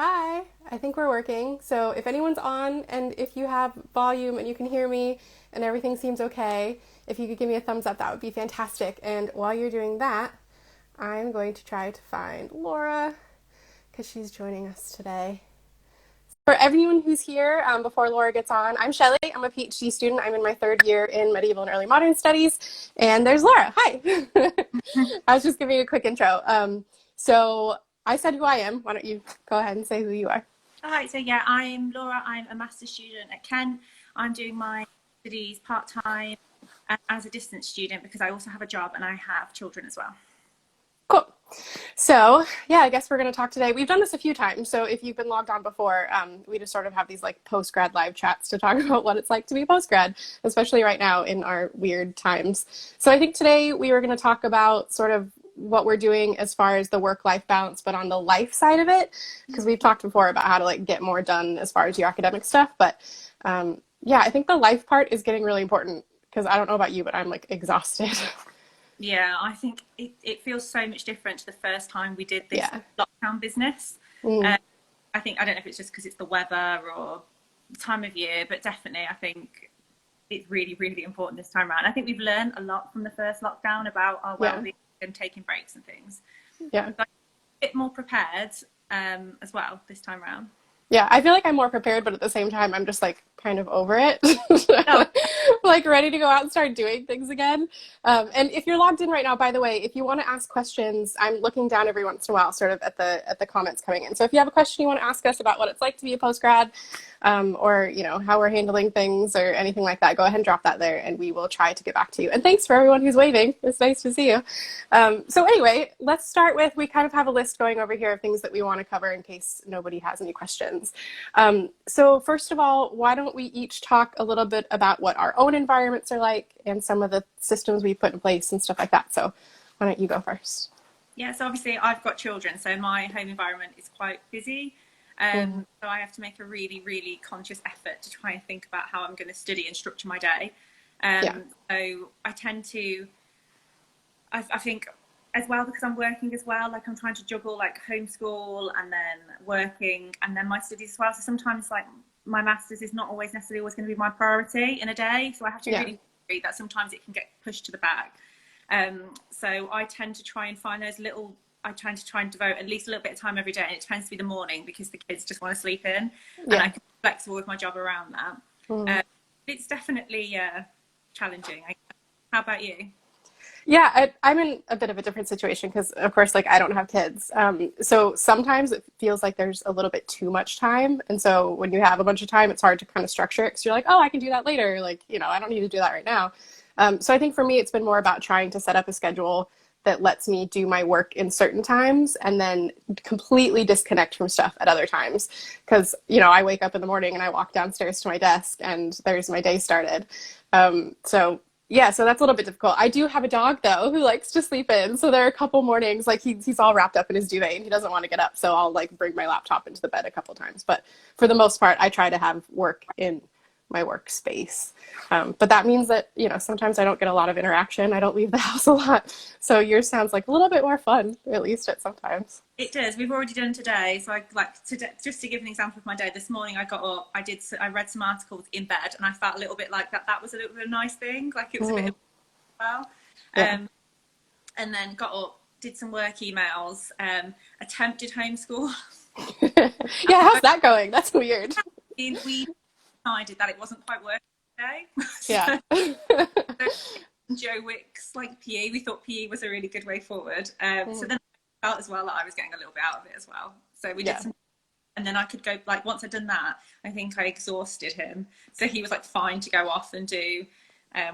Hi, I think we're working. So if anyone's on and if you have volume and you can hear me and everything seems okay, if you could give me a thumbs up, that would be fantastic. And while you're doing that, I'm going to try to find Laura because she's joining us today. For everyone who's here, before Laura gets on, I'm Shelly. I'm a PhD student. I'm in my third year in medieval and early modern studies. And there's Laura. Hi. I was just giving you a quick intro. So I said who I am. Why don't you go ahead and say who you are? All right, so yeah, I'm Laura. I'm a master's student at Kent. I'm doing my studies part-time as a distance student because I also have a job and I have children as well. Cool. So, yeah, I guess we're going to talk today. We've done this a few times. So, if you've been logged on before, we just sort of have these like post-grad live chats to talk about what it's like to be post-grad, especially right now in our weird times. So, I think today we were going to talk about sort of what we're doing as far as the work-life balance, but on the life side of it, because we've talked before about how to like get more done as far as your academic stuff. But yeah, I think the life part is getting really important because I don't know about you, but I'm like exhausted. Yeah, I think it feels so much different to the first time we did this Yeah. lockdown business. Mm. I don't know if it's just because it's the weather or the time of year, but definitely I think it's really, really important this time around. I think we've learned a lot from the first lockdown about our Yeah. well-being and taking breaks and things. Yeah. So I'm a bit more prepared as well this time around. Yeah, I feel like I'm more prepared, but at the same time, I'm just like kind of over it. Oh, Like ready to go out and start doing things again. And if you're logged in right now, by the way, if you want to ask questions, I'm looking down every once in a while, sort of at the comments coming in. So if you have a question you want to ask us about what it's like to be a post grad, or you know how we're handling things or anything like that, go ahead and drop that there, and we will try to get back to you. And thanks for everyone who's waving. It's nice to see you. So anyway, let's start with, we kind of have a list going over here of things that we want to cover in case nobody has any questions. So first of all, why don't we each talk a little bit about what our own environments are like and some of the systems we put in place and stuff like that. So why don't you go first? yeah, so obviously I've got children, so my home environment is quite busy. Mm. So I have to make a really, really conscious effort to try and think about how I'm going to study and structure my day. Yeah. So I tend to, I think as well, because I'm working as well, like I'm trying to juggle like homeschool and then working and then my studies as well. So sometimes like my master's is not always necessarily always going to be my priority in a day. So I have to Yeah. really agree that sometimes it can get pushed to the back. So I tend to try and find those little, I tend to try and devote at least a little bit of time every day. And it tends to be the morning because the kids just want to sleep in and I Yeah. can be flexible with my job around that. Mm. It's definitely challenging. How about you? Yeah, I'm in a bit of a different situation because, of course, like I don't have kids. So sometimes it feels like there's a little bit too much time. And so when you have a bunch of time, it's hard to kind of structure it because you're like, oh, I can do that later. Like, you know, I don't need to do that right now. So I think for me, it's been more about trying to set up a schedule that lets me do my work in certain times and then completely disconnect from stuff at other times. Because, you know, I wake up in the morning and I walk downstairs to my desk and there's my day started. So yeah, so that's a little bit difficult. I do have a dog though who likes to sleep in. So there are a couple mornings like he's all wrapped up in his duvet and he doesn't want to get up. So I'll like bring my laptop into the bed a couple times. But for the most part, I try to have work in my workspace. But that means that, you know, sometimes I don't get a lot of interaction. I don't leave the house a lot. So yours sounds like a little bit more fun, at least at sometimes. It does. We've already done today. So I like today, just to give an example of my day. This morning I got up, I read some articles in bed, and I felt a little bit like that was a little bit of a nice thing. Like it was a bit Mm. of well, Yeah. and then got up, did some work emails, attempted homeschool. Yeah, how's that going? That's weird. We decided that it wasn't quite working today. Yeah. So Joe Wick's like PE, we thought PE was a really good way forward. So Mm. then I felt as well that I was getting a little bit out of it as well. So we did Yeah. some, and then I could go like once I'd done that, I think I exhausted him. So he was like fine to go off and do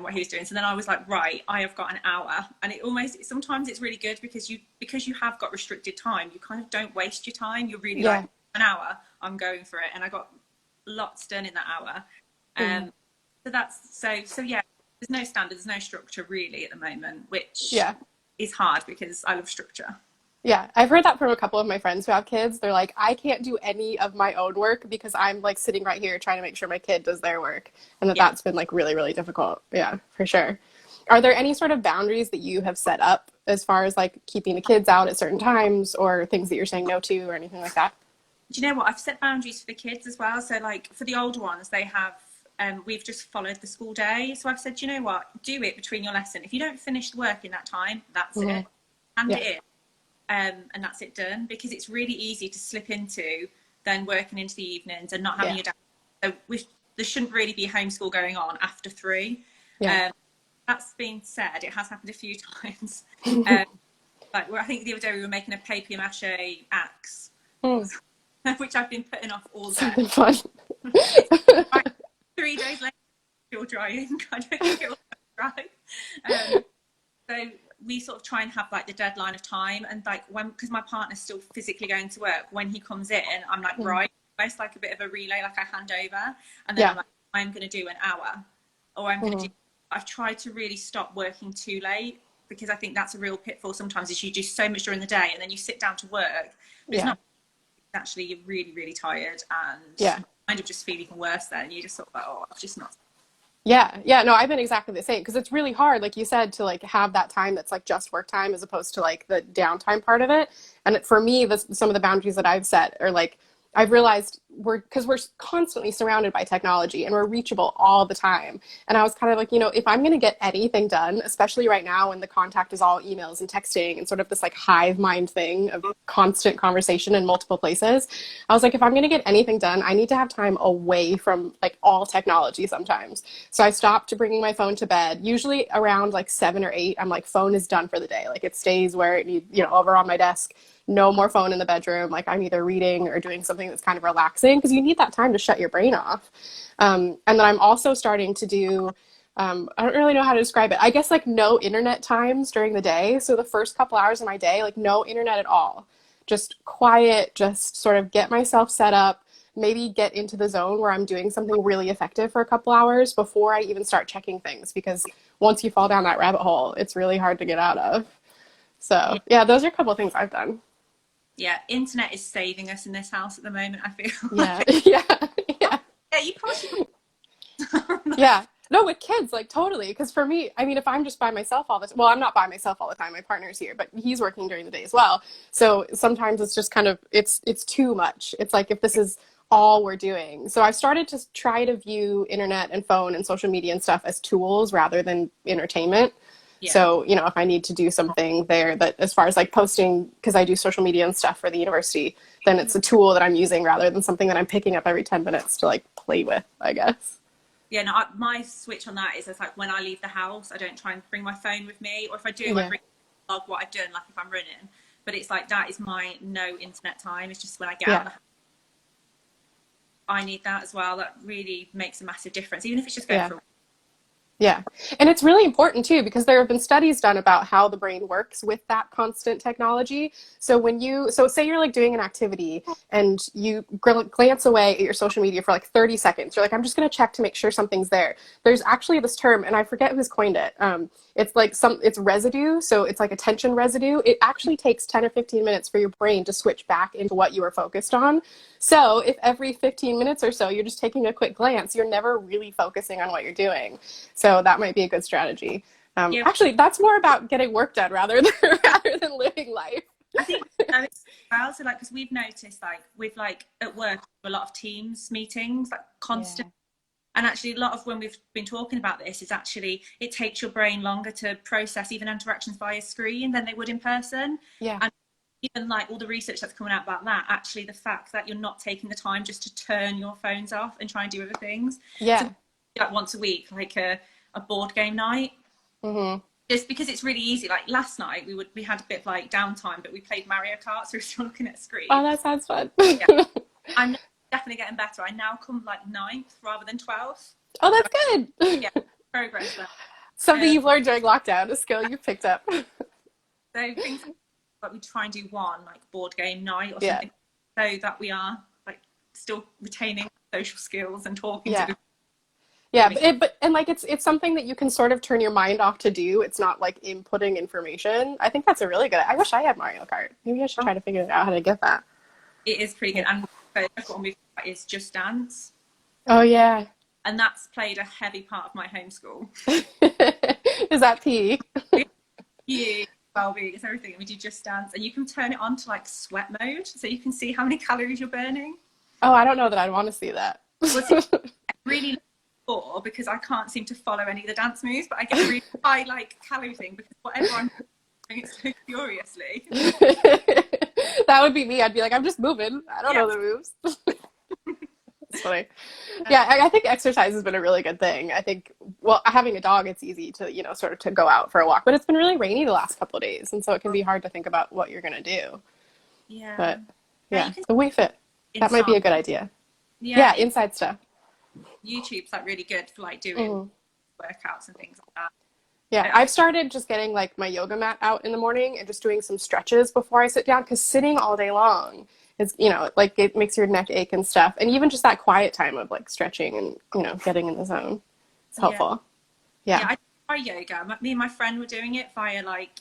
what he was doing. So then I was like, right, I have got an hour, and it almost sometimes it's really good because you have got restricted time. You kind of don't waste your time. You're really like Yeah. an hour. I'm going for it, and I got lots done in that hour. Mm. So that's so yeah. There's no standard, there's no structure really at the moment, which Yeah. is hard because I love structure. Yeah, I've heard that from a couple of my friends who have kids. They're like, I can't do any of my own work because I'm like sitting right here trying to make sure my kid does their work. And Yeah. that's been like really, really difficult. Yeah, for sure. Are there any sort of boundaries that you have set up as far as like keeping the kids out at certain times or things that you're saying no to or anything like that? Do you know what? I've set boundaries for the kids as well. So like for the older ones, they have we've just followed the school day. So I've said, you know what, do it between your lesson. If you don't finish the work in that time, that's Mm-hmm. it. Hand Yeah. it in, and that's it done. Because it's really easy to slip into then working into the evenings and not having Yeah. your day. So there shouldn't really be homeschool going on after 3. Yeah. That's been said, it has happened a few times. Like I think the other day we were making a papier mâché axe, Mm. which I've been putting off all day. Something fun. Like, 3 days later, still drying. I don't think it will dry. So we sort of try and have like the deadline of time, and like because my partner's still physically going to work, when he comes in, I'm like, right, almost like a bit of a relay, like I hand over, and then I'm like, I'm going to do an hour, or I'm going to do. I've tried to really stop working too late, because I think that's a real pitfall sometimes, is you do so much during the day and then you sit down to work, but it's not actually, you're really, really tired, and kind of just feel even worse then. You just sort of like, oh, I've just not. Yeah, no, I've been exactly the same, because it's really hard, like you said, to like have that time that's like just work time as opposed to like the downtime part of it. And for me, some of the boundaries that I've set are like, I've realized because we're constantly surrounded by technology and we're reachable all the time. And I was kind of like, if I'm going to get anything done, especially right now when the contact is all emails and texting and sort of this like hive mind thing of constant conversation in multiple places, I was like, if I'm going to get anything done, I need to have time away from like all technology sometimes. So I stopped bringing my phone to bed. Usually around like 7 or 8, I'm like, phone is done for the day. Like it stays where it needs, over on my desk. No more phone in the bedroom. Like I'm either reading or doing something that's kind of relaxing, because you need that time to shut your brain off. And then I'm also starting to do, I don't really know how to describe it. I guess like no internet times during the day. So the first couple hours of my day, like no internet at all. Just quiet, just sort of get myself set up, maybe get into the zone where I'm doing something really effective for a couple hours before I even start checking things. Because once you fall down that rabbit hole, it's really hard to get out of. So yeah, those are a couple of things I've done. Yeah, internet is saving us in this house at the moment, I feel. Yeah, yeah, yeah. Yeah, you probably should. Yeah. No, with kids, like totally. Because for me, I mean, if I'm just by myself all the time, well, I'm not by myself all the time. My partner's here, but he's working during the day as well. So sometimes it's just kind of it's too much. It's like if this is all we're doing. So I've started to try to view internet and phone and social media and stuff as tools rather than entertainment. Yeah. So, if I need to do something there that as far as like posting, because I do social media and stuff for the university, then it's a tool that I'm using rather than something that I'm picking up every 10 minutes to like play with, I guess. Yeah, no, my switch on that is it's like when I leave the house, I don't try and bring my phone with me, or if I do, I bring log what I've done, like if I'm running. But it's like that is my no internet time. It's just when I get out of the house. I need that as well. That really makes a massive difference, even if it's just going for a walk. Yeah. And it's really important too, because there have been studies done about how the brain works with that constant technology. So so say you're like doing an activity and you glance away at your social media for like 30 seconds. You're like, I'm just going to check to make sure something's there. There's actually this term, and I forget who's coined it. It's like it's residue. So it's like attention residue. It actually takes 10 or 15 minutes for your brain to switch back into what you were focused on. So if every 15 minutes or so you're just taking a quick glance, you're never really focusing on what you're doing. So that might be a good strategy. Actually, that's more about getting work done rather than living life. I think well, so like because we've noticed like with like at work a lot of Teams meetings, like constant. And actually, a lot of when we've been talking about this is actually it takes your brain longer to process even interactions via screen than they would in person. Yeah. And even like all the research that's coming out about that, actually the fact that you're not taking the time just to turn your phones off and try and do other things. Yeah. So, like once a week, like a board game night. Mm-hmm. Just because it's really easy. Like last night, we had a bit of like downtime, but we played Mario Kart, so we were still looking at a screen. Oh, that sounds fun. Yeah. I'm definitely getting better. I now come like 9th rather than 12th. Oh, that's good. Yeah, progress there. Something you've learned during lockdown, a skill you've picked up. So things like we try and do one like board game night or something, so that we are like still retaining social skills and talking to people. Yeah, but like it's something that you can sort of turn your mind off to do. It's not like inputting information. I think that's a really good. I wish I had Mario Kart. Maybe I should try to figure out how to get that. It is pretty good. And what I'm moving about is Just Dance. Oh yeah. And that's played a heavy part of my homeschool. Is that P? Yeah. well-being, it's everything. And we do Just Dance, and you can turn it on to like sweat mode, so you can see how many calories you're burning. Oh, I don't know that I'd want to see that. Well, it's really poor because I can't seem to follow any of the dance moves, but I get a really high like calorie thing because whatever I'm doing it so furiously. That would be me. I'd be like, I'm just moving. I don't know the moves. It's funny. Yeah, I think exercise has been a really good thing. I think, well, having a dog, it's easy to, sort of to go out for a walk, but it's been really rainy the last couple of days, and so it can be hard to think about what you're going to do. Yeah. But yeah, the Wii Fit, that might be a good idea. Yeah, inside stuff. YouTube's like really good for like doing workouts and things like that. Yeah, I've started just getting like my yoga mat out in the morning and just doing some stretches before I sit down, because sitting all day long is, like it makes your neck ache and stuff. And even just that quiet time of like stretching and, getting in the zone. It's helpful. Yeah. I try yoga. Me and my friend were doing it via like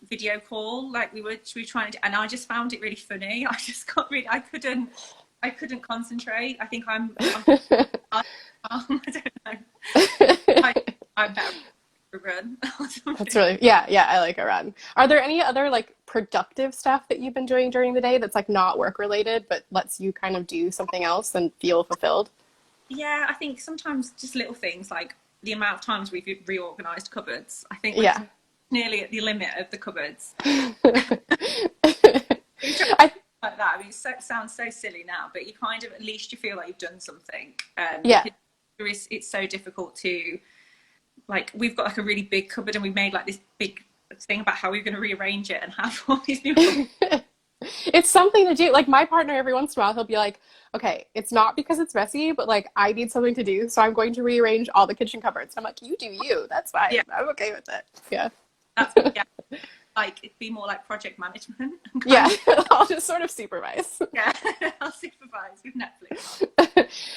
video call. Like we were trying to, and I just found it really funny. I just got really, I couldn't concentrate. I think I'm I don't know. I'm better. Run. That's really, yeah, I like a run. Are there any other like productive stuff that you've been doing during the day that's like not work related but lets you kind of do something else and feel fulfilled? Yeah, I think sometimes just little things like the amount of times we've reorganized cupboards. I think we're nearly at the limit of the cupboards. Like that. I mean, it sounds so silly now, but you kind of, at least you feel like you've done something. It's so difficult to, like, we've got like a really big cupboard and we've made like this big thing about how we're going to rearrange it and have all these new It's something to do. Like my partner, every once in a while, he'll be like, okay, it's not because it's messy, but like I need something to do, so I'm going to rearrange all the kitchen cupboards. I'm like, you do you. That's fine. Yeah. I'm okay with it. Yeah. Like it'd be more like project management. Yeah, I'll just sort of supervise. Yeah, I'll supervise with Netflix.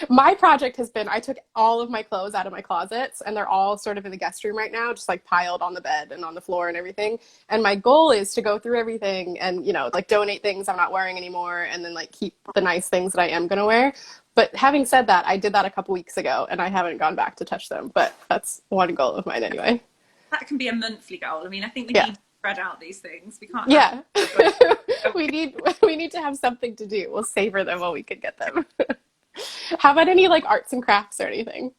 My project has been, I took all of my clothes out of my closets and they're all sort of in the guest room right now, just like piled on the bed and on the floor and everything. And my goal is to go through everything and, like donate things I'm not wearing anymore and then like keep the nice things that I am going to wear. But having said that, I did that a couple weeks ago and I haven't gone back to touch them. But that's one goal of mine anyway. That can be a monthly goal. I mean, I think we need to spread out these things. We can't. Yeah. we need to have something to do. We'll savor them while we can get them. How about any like arts and crafts or anything?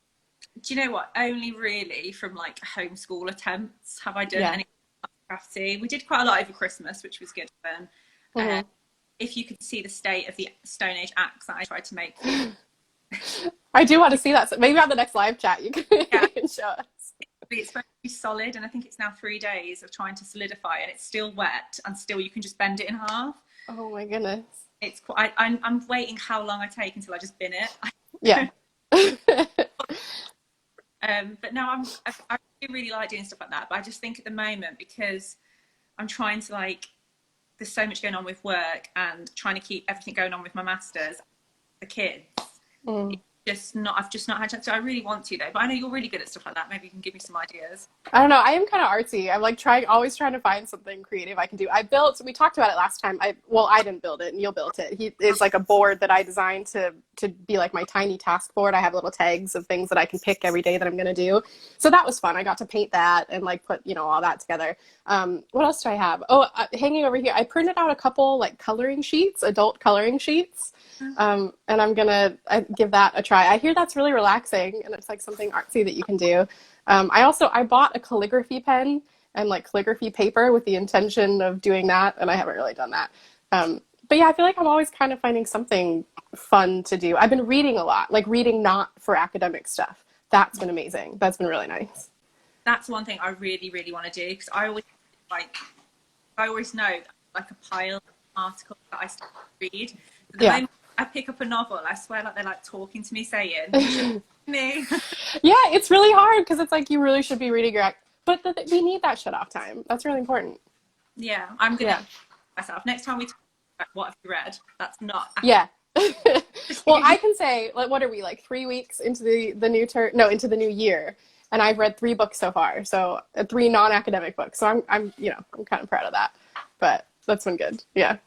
Do you know what? Only really from like homeschool attempts have I done any crafty. We did quite a lot over Christmas, which was good fun. If you could see the state of the Stone Age axe that I tried to make. I do want to see that. So maybe on the next live chat you can show us. It's supposed to be solid, and I think it's now 3 days of trying to solidify, and it's still wet, and still you can just bend it in half. Oh my goodness! It's quite. I'm waiting how long I take until I just bin it. Yeah. But no, I really like doing stuff like that. But I just think at the moment, because I'm trying to like, there's so much going on with work and trying to keep everything going on with my masters, the kids. I've just not had chance to. I really want to though, but I know you're really good at stuff like that. Maybe you can give me some ideas. I don't know. I am kind of artsy. I'm like always trying to find something creative I can do. We talked about it last time. I didn't build it, Neil built it. It's like a board that I designed to be like my tiny task board. I have little tags of things that I can pick every day that I'm going to do. So that was fun. I got to paint that and like put, all that together. What else do I have? Hanging over here, I printed out a couple like coloring sheets, adult coloring sheets. And I'm gonna give that a try. I hear that's really relaxing and it's like something artsy that you can do. I bought a calligraphy pen and like calligraphy paper with the intention of doing that, and I haven't really done that. But yeah, I feel like I'm always kind of finding something fun to do. I've been reading a lot, like reading not for academic stuff. That's been amazing. That's been really nice. That's one thing I really, really want to do, because I always know like a pile of articles that I start to read. But the moment I pick up a novel, I swear like they're like talking to me saying, me. Yeah, it's really hard because it's like you really should be reading but we need that shut off time. That's really important. Yeah, I'm going to myself. Next time we talk about what have you read, that's not. Yeah. Well, I can say, like, what are we, like 3 weeks into the new into the new year, and I've read 3 books so far. So 3 non-academic books. So I'm kind of proud of that. But that's been good. Yeah.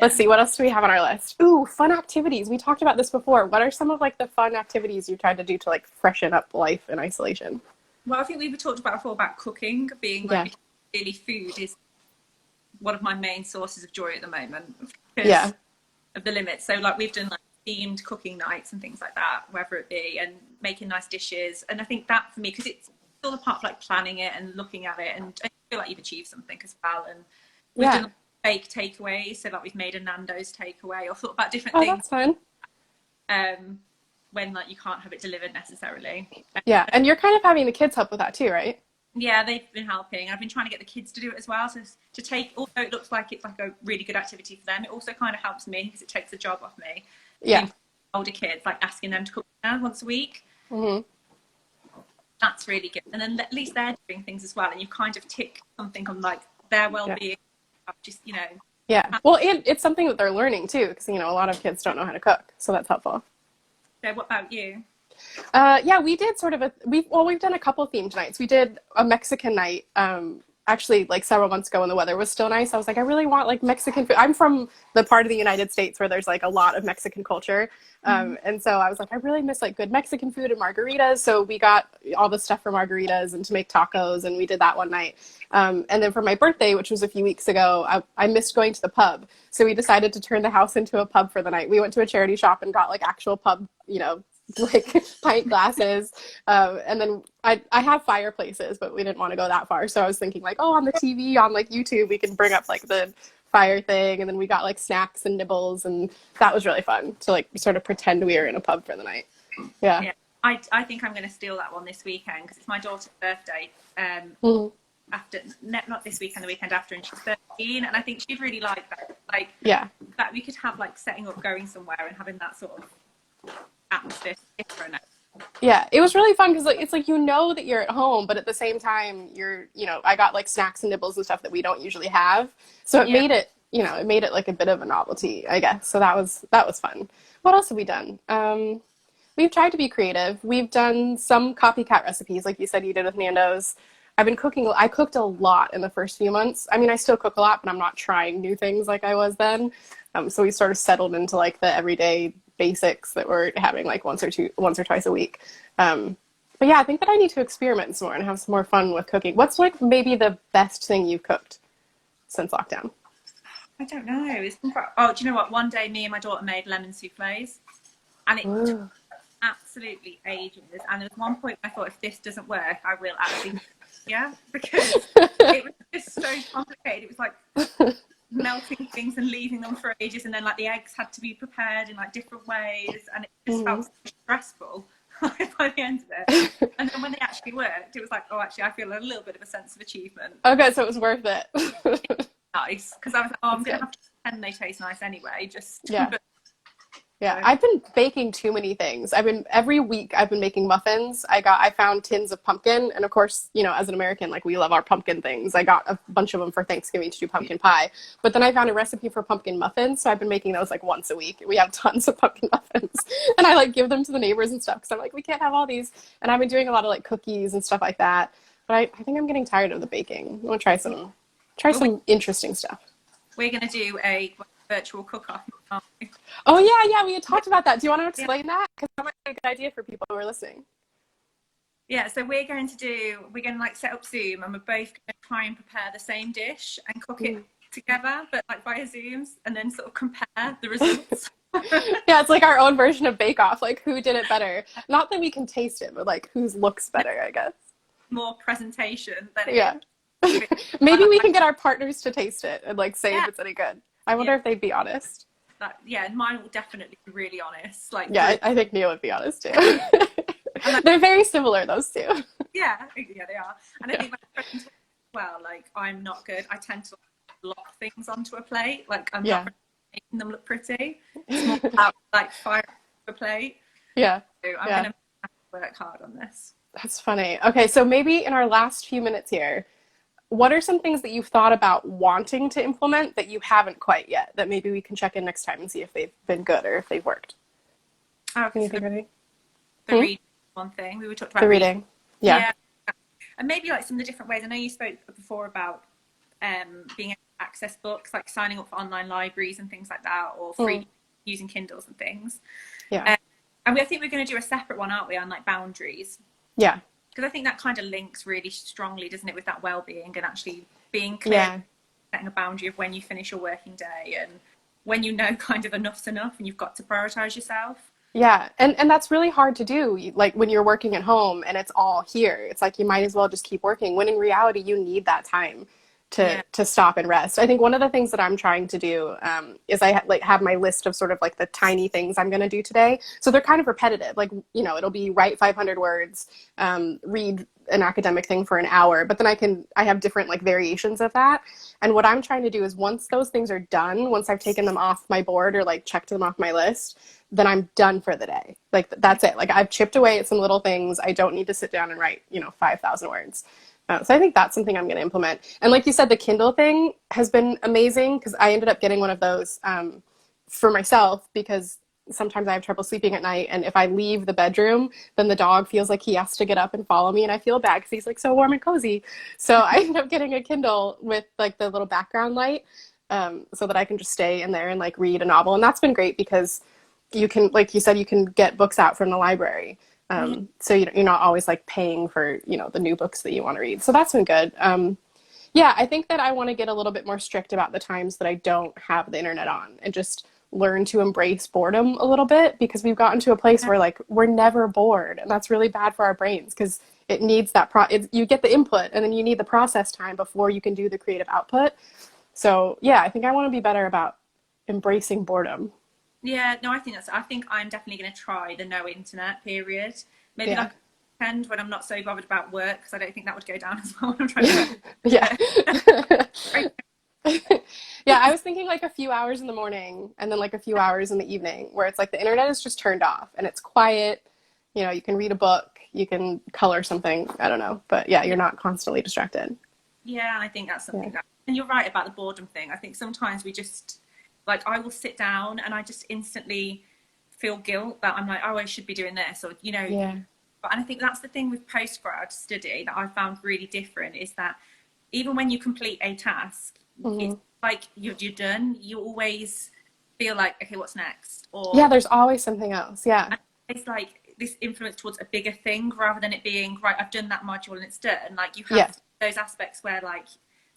Let's see, what else do we have on our list? Ooh, fun activities. We talked about this before. What are some of like the fun activities you tried to do to like freshen up life in isolation? Well, I think we talked about before about cooking being like really food is one of my main sources of joy at the moment because Yeah. of the limits. So like we've done like themed cooking nights and things like that, whether it be, and making nice dishes. And I think that for me, because it's all a part of like planning it and looking at it, and I feel like you've achieved something as well. And we've done Yeah. like, fake takeaways, so like we've made a Nando's takeaway or thought about different Oh, things that's fun. when like you can't have it delivered necessarily. Yeah. And you're kind of having the kids help with that too, right? Yeah, they've been helping. I've been trying to get the kids to do it as well. So to take, although it looks like it's like a really good activity for them, it also kind of helps me because it takes the job off me. Yeah. Doing older kids, like asking them to cook dinner once a week. Hmm. That's really good. And then at least they're doing things as well, and you kind of tick something on like their well-being. Yeah. Just Yeah. Well, and it's something that they're learning too, because a lot of kids don't know how to cook, so that's helpful. So what about you? Yeah, we did sort of we've done a couple themed nights. We did a Mexican night, actually like several months ago when the weather was still nice. I was like, I really want like Mexican food. I'm from the part of the United States where there's like a lot of Mexican culture. And so I was like, I really miss like good Mexican food and margaritas. So we got all the stuff for margaritas and to make tacos, and we did that one night. And then for my birthday, which was a few weeks ago, I missed going to the pub. So we decided to turn the house into a pub for the night. We went to a charity shop and got like actual pub, like pint glasses. And then I have fireplaces, but we didn't want to go that far. So I was thinking like, oh, on the TV, on like YouTube, we can bring up like the fire thing. And then we got like snacks and nibbles. And that was really fun to like sort of pretend we were in a pub for the night. Yeah. Yeah, I think I'm going to steal that one this weekend because it's my daughter's birthday. Mhm. After not this weekend, the weekend after, and she's 13, and I think she'd really like that. Like, Yeah. that we could have like setting up, going somewhere, and having that sort of atmosphere different. Yeah, it was really fun because like, it's like that you're at home, but at the same time I got like snacks and nibbles and stuff that we don't usually have, so it Yeah. made it like a bit of a novelty, I guess. So that was fun. What else have we done? We've tried to be creative. We've done some copycat recipes, like you said you did with Nando's. I've been cooking. I cooked a lot in the first few months. I mean, I still cook a lot, but I'm not trying new things like I was then. So we sort of settled into like the everyday basics that we're having like once or twice a week. But yeah, I think that I need to experiment some more and have some more fun with cooking. What's like maybe the best thing you've cooked since lockdown? I don't know. Oh, do you know what? One day, me and my daughter made lemon souffles, and it took Ooh. absolutely ages. And there was one point I thought, if this doesn't work, I will actually, yeah, because it was just so complicated. It was like melting things and leaving them for ages, and then like the eggs had to be prepared in like different ways, and it just felt so stressful by the end of it. And then when they actually worked, it was like, oh, actually, I feel a little bit of a sense of achievement. Okay, so it was worth it. Nice, because I was like, oh, I'm That's gonna good. have to pretend they taste nice anyway. Just Yeah. but, Yeah, I've been baking too many things. Every week I've been making muffins. I found tins of pumpkin, and of course, as an American, like we love our pumpkin things. I got a bunch of them for Thanksgiving to do pumpkin pie. But then I found a recipe for pumpkin muffins, so I've been making those like once a week. We have tons of pumpkin muffins. And I like give them to the neighbors and stuff because I'm like, we can't have all these. And I've been doing a lot of like cookies and stuff like that. But I think I'm getting tired of the baking. I want to try well, some interesting stuff. we're gonna do a virtual cook-off. Oh yeah, we had talked about that. Do you want to Yeah. explain that? Because that might be a good idea for people who are listening. Yeah, so we're going to like set up Zoom, and we're both going to try and prepare the same dish and cook it together, but like via Zooms, and then sort of compare the results. Yeah, it's like our own version of Bake Off. Like, who did it better? Not that we can taste it, but like, whose looks better, I guess. More presentation than Yeah. it is. Maybe we can get our partners to taste it and like say Yeah. if it's any good. I wonder Yeah. if they'd be honest. Yeah, mine will definitely be really honest. Like, Yeah, I think Neil would be honest too. They're very similar, those two. yeah, they are. And I think my presentation as well, like, I'm not good. I tend to lock things onto a plate. Like, I'm not making them look pretty. It's more about like fire a plate. Yeah. So I'm going to work hard on this. That's funny. Okay, so maybe in our last few minutes here, what are some things that you've thought about wanting to implement that you haven't quite yet, that maybe we can check in next time and see if they've been good or if they've worked? Okay, Anything so ready? the reading one thing. We were talking about The reading. Yeah. And maybe like some of the different ways. I know you spoke before about being able to access books, like signing up for online libraries and things like that, or free using Kindles and things. Yeah. And I think we're going to do a separate one, aren't we, on like boundaries? Yeah. Because I think that kind of links really strongly, doesn't it, with that well-being and actually being clear. Yeah. setting a boundary of when you finish your working day and when you know kind of enough's enough and you've got to prioritize yourself. Yeah, and that's really hard to do. Like when you're working at home and it's all here, it's like you might as well just keep working. When in reality, you need that time Yeah. to stop and rest. I think one of the things that I'm trying to do is like have my list of sort of like the tiny things I'm going to do today. So they're kind of repetitive. Like it'll be write 500 words, read an academic thing for an hour, but then I have different like variations of that. And what I'm trying to do is once those things are done, once I've taken them off my board or like checked them off my list, then I'm done for the day. Like that's it. Like I've chipped away at some little things. I don't need to sit down and write 5,000 words. So I think that's something I'm going to implement. And like you said, the Kindle thing has been amazing because I ended up getting one of those for myself because sometimes I have trouble sleeping at night. And if I leave the bedroom, then the dog feels like he has to get up and follow me. And I feel bad because he's like so warm and cozy. So I ended up getting a Kindle with like the little background light so that I can just stay in there and like read a novel. And that's been great because you can, like you said, you can get books out from the library. So you're not always like paying for, the new books that you want to read. So that's been good. Yeah, I think that I want to get a little bit more strict about the times that I don't have the internet on and just learn to embrace boredom a little bit because we've gotten to a place where like we're never bored and that's really bad for our brains because it needs that you get the input and then you need the process time before you can do the creative output. So yeah, I think I want to be better about embracing boredom. Yeah, no, I think I'm definitely going to try the no internet period. Maybe Yeah. like a weekend when I'm not so bothered about work because I don't think that would go down as well when I'm trying to work. Yeah. Yeah, I was thinking like a few hours in the morning and then like a few hours in the evening where it's like the internet is just turned off and it's quiet. You can read a book, you can color something, I don't know. But yeah, you're not constantly distracted. Yeah, I think that's Yeah. something that, and you're right about the boredom thing. I think sometimes we just, like, I will sit down and I just instantly feel guilt that I'm like, oh, I should be doing this, or, Yeah. but and I think that's the thing with postgrad study that I found really different is that even when you complete a task, it's Hmm. like you're done. You always feel like, okay, what's next? Yeah, Or there's always something else. Yeah. it's like this influence towards a bigger thing rather than it being, right, I've done that module and it's done. Like you Yeah. have those aspects where like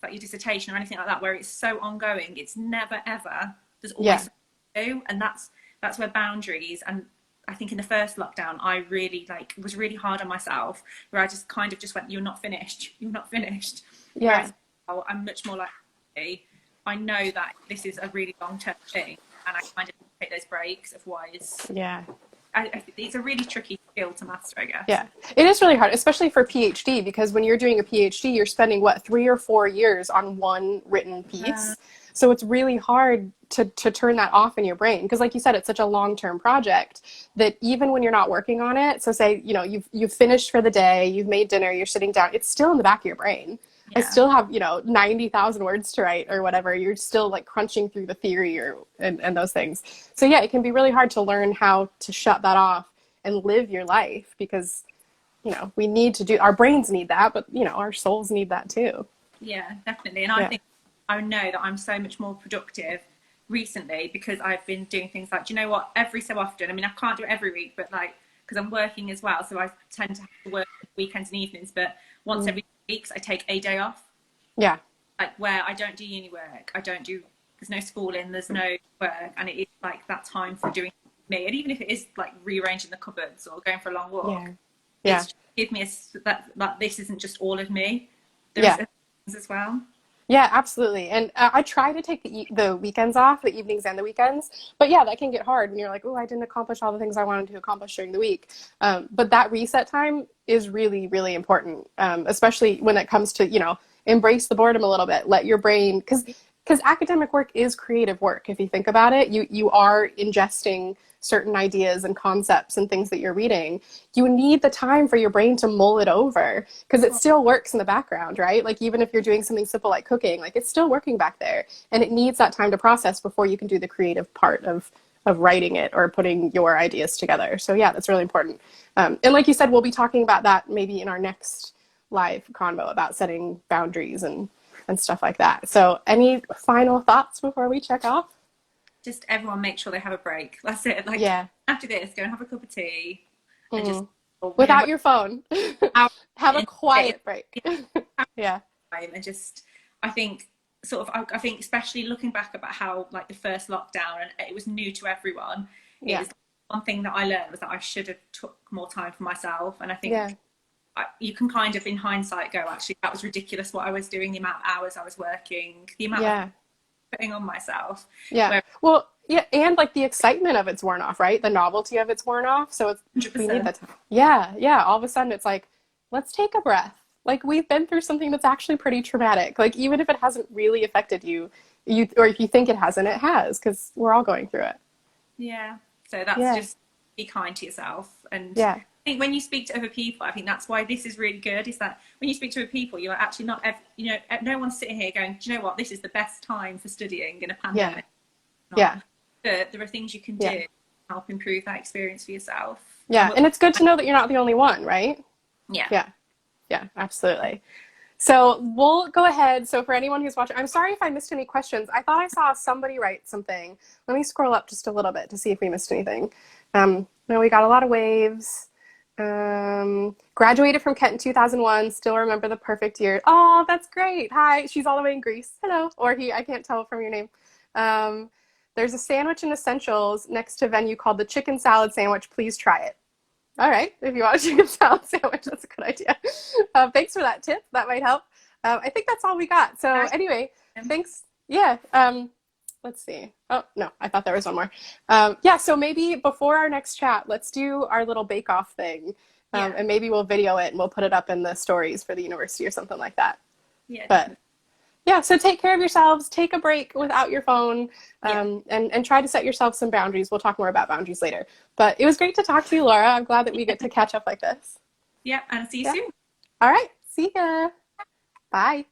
your dissertation or anything like that, where it's so ongoing, it's never ever, there's always Yeah. something to do. And that's where boundaries, and I think in the first lockdown, I really was really hard on myself, where I just kind of just went, "You're not finished. You're not finished." Yeah. Whereas now I'm much more like, I know that this is a really long term thing, and I kind of take those breaks. Otherwise, Yeah. it's a really tricky skill to master, I guess. Yeah, it is really hard, especially for PhD, because when you're doing a PhD, you're spending what, 3 or 4 years on one written Uh, piece. So it's really hard to turn that off in your brain. Because like you said, it's such a long-term project that even when you're not working on it, so say, you've finished for the day, you've made dinner, you're sitting down, it's still in the back of your brain. I yeah, still have, 90,000 words to write or whatever. You're still like crunching through the theory and those things. So yeah, it can be really hard to learn how to shut that off and live your life because we need to do, our brains need that, but our souls need that too. yeah, definitely. And I Yeah. think I know that I'm so much more productive recently because I've been doing things like, do you know what? Every so often, I mean, I can't do it every week, but like, because I'm working as well, so I tend to have to work weekends and evenings. But once Mm. every 2 weeks, I take a day off, Yeah. like where I don't do uni work, I don't do. There's no schooling, there's no work, and it is like that time for doing me. And even if it is like rearranging the cupboards or going for a long walk, Yeah. Yeah. it's just give me that this isn't just all of me. There is Yeah. other things as well. Yeah, absolutely. And I try to take the weekends off, the evenings and the weekends. But yeah, that can get hard when you're like, oh, I didn't accomplish all the things I wanted to accomplish during the week. But that reset time is really, really important, especially when it comes to, embrace the boredom a little bit. Let your brain, because academic work is creative work. If you think about it, you are ingesting certain ideas and concepts and things that you're reading. You need the time for your brain to mull it over because it still works in the background, right? Like even if you're doing something simple like cooking, like it's still working back there and it needs that time to process before you can do the creative part of writing it or putting your ideas together. So yeah, that's really important. And like you said, we'll be talking about that maybe in our next live convo about setting boundaries and stuff like that. So any final thoughts before we check off? Just everyone make sure they have a break. That's it. Like Yeah. after this, go and have a cup of tea and just, Mm. Without your phone. out Have a and quiet break. Yeah. and just, I think sort of, I think, especially looking back about how like the first lockdown and it was new to everyone, it Yeah. was one thing that I learned was that I should have took more time for myself. And I Yeah. think you can kind of in hindsight go, actually, that was ridiculous what I was doing, the amount of hours I was working, the amount of Yeah. putting on myself. Yeah. Where Well, yeah, and like the excitement of it's worn off, right? The novelty of it's worn off. So it's we need 100%. that time. Yeah, yeah. All of a sudden it's like, let's take a breath. Like we've been through something that's actually pretty traumatic. Like even if it hasn't really affected you, or if you think it hasn't, it has, because we're all going through it. Yeah. So that's Yeah. just be kind to yourself. And Yeah. I think when you speak to other people, I think that's why this is really good, is that when you speak to other people, you're actually not, no one's sitting here going, do you know what, this is the best time for studying in a Yeah. pandemic. Not. Yeah. There are things you can do Yeah. to help improve that experience for yourself. Yeah. And it's good to know that you're not the only one, right? Yeah. Yeah. Yeah, absolutely. So we'll go ahead. So for anyone who's watching, I'm sorry if I missed any questions. I thought I saw somebody write something. Let me scroll up just a little bit to see if we missed anything. No, we got a lot of waves. Graduated from Kent in 2001. Still remember the perfect year. Oh, that's great. Hi, she's all the way in Greece. Hello. Or he, I can't tell from your name. Um, there's a sandwich in Essentials next to venue called the Chicken Salad Sandwich. Please try it. All right, if you want a chicken salad sandwich, that's a good idea. Thanks for that tip. That might help. I think that's all we got. So anyway, thanks. Yeah. Let's see. Oh, no, I thought there was one more. Yeah, so maybe before our next chat, let's do our little bake-off thing. And maybe we'll video it and we'll put it up in the stories for the university or something like that. Yeah. But yeah, so take care of yourselves. Take a break without your phone, and try to set yourself some boundaries. We'll talk more about boundaries later. But it was great to talk to you, Laura. I'm glad that we get to catch up like this. Yeah, and see you soon. All right. See ya. Bye.